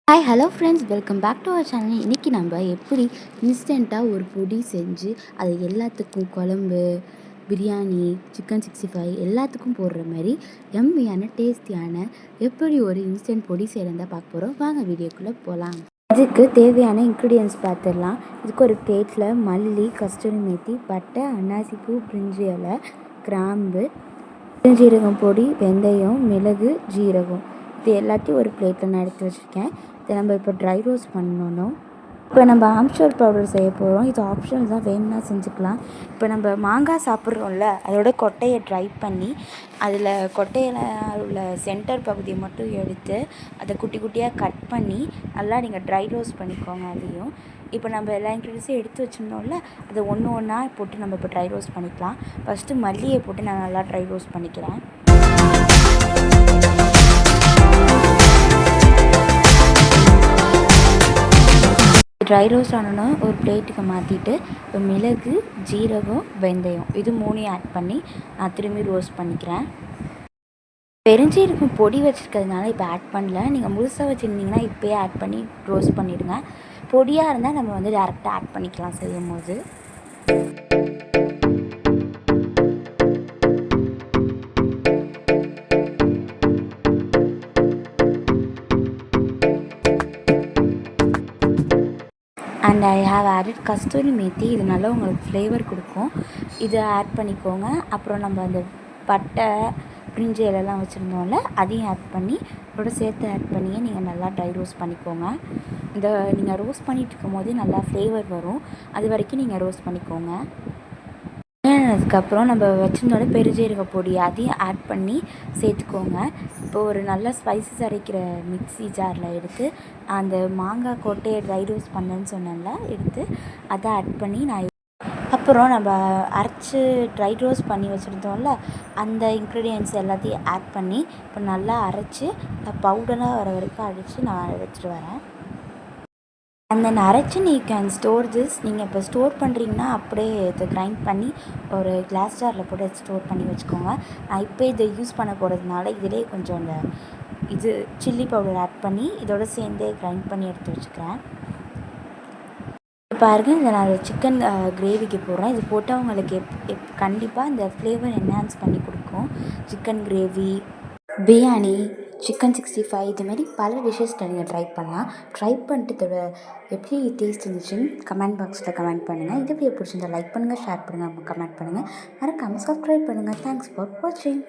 Hi hello friends, welcome back to our channel. இன்றைக்கி நம்ம எப்படி இன்ஸ்டண்ட்டாக ஒரு பொடி செஞ்சு அது எல்லாத்துக்கும் குழம்பு, பிரியாணி, சிக்கன் 65 எல்லாத்துக்கும் போடுற மாதிரி எம்மியான டேஸ்டியான எப்படி ஒரு இன்ஸ்டன்ட் பொடி செய்கிறதா பார்க்க போகிறோம். வாங்க வீடியோக்குள்ளே போகலாம். இதுக்கு தேவையான இன்க்ரீடியன்ட்ஸ் பார்த்துடலாம். இதுக்கு ஒரு பிளேட்டில் மல்லி, கஸ்தூரி மேத்தி, பட்டை, அன்னாசிப்பூ, பிரிஞ்சி இலை, கிராம்பு, பெருஞ்சீரகம் பொடி, வெந்தயம், மிளகு, ஜீரகம் இது எல்லாத்தையும் ஒரு பிளேட்டில் நான் எடுத்து வச்சுருக்கேன். இதை நம்ம இப்போ ட்ரை ரோஸ்ட் பண்ணணும். இப்போ நம்ம ஆம்ச்சூர் பவுடர் செய்ய போகிறோம். இது ஆப்ஷனல் தான், வேணும்னா செஞ்சுக்கலாம். இப்போ நம்ம மாங்காய் சாப்பிட்றோம்ல, அதோட கொட்டையை ட்ரை பண்ணி அதில் கொட்டையில் உள்ள சென்டர் பகுதியை மட்டும் எடுத்து அதை குட்டி குட்டியாக கட் பண்ணி நல்லா நீங்கள் ட்ரை ரோஸ்ட் பண்ணிக்கோங்க. அதையும் இப்போ நம்ம எல்லா இன்க்ரீடியன்ஸையும் எடுத்து வச்சுருந்தோம்ல, அதை ஒன்று ஒன்றா போட்டு நம்ம இப்போ ட்ரை ரோஸ்ட் பண்ணிக்கலாம். ஃபஸ்ட்டு மல்லியை போட்டு நான் நல்லா ட்ரை ரோஸ்ட் பண்ணிக்கிறேன். ட்ரை ரோஸ்ட் ஆனோன்னா ஒரு பிளேட்டுக்கு மாற்றிட்டு இப்போ மிளகு, ஜீரகம், வெந்தயம் இது மூணையும் ஆட் பண்ணி நான் திரும்பி ரோஸ்ட் பண்ணிக்கிறேன். பெருஞ்சீரகம் பொடி வச்சுருக்கிறதுனால இப்போ ஆட் பண்ணல. நீங்கள் முழுசாக வச்சுருந்தீங்கன்னா இப்போயே ஆட் பண்ணி ரோஸ்ட் பண்ணிவிடுங்க. பொடியாக இருந்தால் நம்ம வந்து டேரெக்டாக ஆட் பண்ணிக்கலாம் செய்யும் போது. அண்ட் ஐ ஹாவ் ஆடட் கஸ்தூரி மேத்தி. இது நல்லா உங்களுக்கு ஃப்ளேவர் கொடுக்கும். இதை ஆட் பண்ணிக்கோங்க. அப்புறம் நம்ம அந்த பட்டை, பிரிஞ்சி இலைலாம் வச்சுருந்தோம்ல, அதையும் ஆட் பண்ணி இதோட சேர்த்து ஆட் பண்ணியே நீங்கள் நல்லா ட்ரை ரோஸ்ட் பண்ணிக்கோங்க. இந்த நீங்கள் ரோஸ்ட் பண்ணிகிட்டு இருக்கும் போதே நல்லா ஃப்ளேவர் வரும். அது வரைக்கும் நீங்கள் ரோஸ்ட் பண்ணிக்கோங்க. அதுக்கப்புறம் நம்ம வச்சுருந்தோட பெருஞ்சீரக பொடி அதையும் ஆட் பண்ணி சேர்த்துக்கோங்க. இப்போ ஒரு நல்ல ஸ்பைசஸ் அரைக்கிற மிக்ஸி ஜாரில் எடுத்து அந்த மாங்காய் கொட்டையை ட்ரை ரோஸ்ட் பண்ணேன்னு சொன்னேன்ல, எடுத்து அதை ஆட் பண்ணி அப்புறம் நம்ம அரைச்சி ட்ரை ரோஸ்ட் பண்ணி வச்சுருந்தோம்ல, அந்த இன்க்ரீடியன்ட்ஸ் எல்லாத்தையும் ஆட் பண்ணி இப்போ நல்லா அரைச்சி பவுடராக வர வரைக்கும் அரைச்சி நான் எடுத்துகிட்டு வரேன். அந்த அரைச்சி நீ கேன் ஸ்டோர் திஸ். நீங்கள் இப்போ ஸ்டோர் பண்ணுறீங்கன்னா அப்படியே இதை கிரைண்ட் பண்ணி ஒரு கிளாஸ் ஜாரில் போட்டு ஸ்டோர் பண்ணி வச்சுக்கோங்க. நான் இப்போ இதை யூஸ் பண்ண போகிறதுனால இதிலே கொஞ்சம் இந்த இது சில்லி பவுடர் ஆட் பண்ணி இதோட சேர்ந்தே கிரைண்ட் பண்ணி எடுத்து வச்சுக்கிறேன். பாருங்கள், இதை நான் சிக்கன் கிரேவிக்கு போடுறேன். இது போட்டால் உங்களுக்கு கண்டிப்பாக இந்த ஃப்ளேவர் என்ஹான்ஸ் பண்ணி கொடுக்கும். சிக்கன் கிரேவி, பிரியாணி, சிக்கன் 65 இதுமாரி பல டிஷ்ஷஸில் நீங்கள் ட்ரை பண்ணலாம். ட்ரை பண்ணிட்டு இதோட எப்படி டேஸ்ட் இருந்துச்சுன்னு கமெண்ட் பாக்ஸில் கமெண்ட் பண்ணுங்கள். இது எப்படி பிடிச்சிருந்தா லைக் பண்ணுங்கள், ஷேர் பண்ணுங்கள், கமெண்ட் பண்ணுங்கள். மறக்காமல் சப்ஸ்கிரைப் பண்ணுங்கள். தேங்க்ஸ் ஃபார் வாட்சிங்.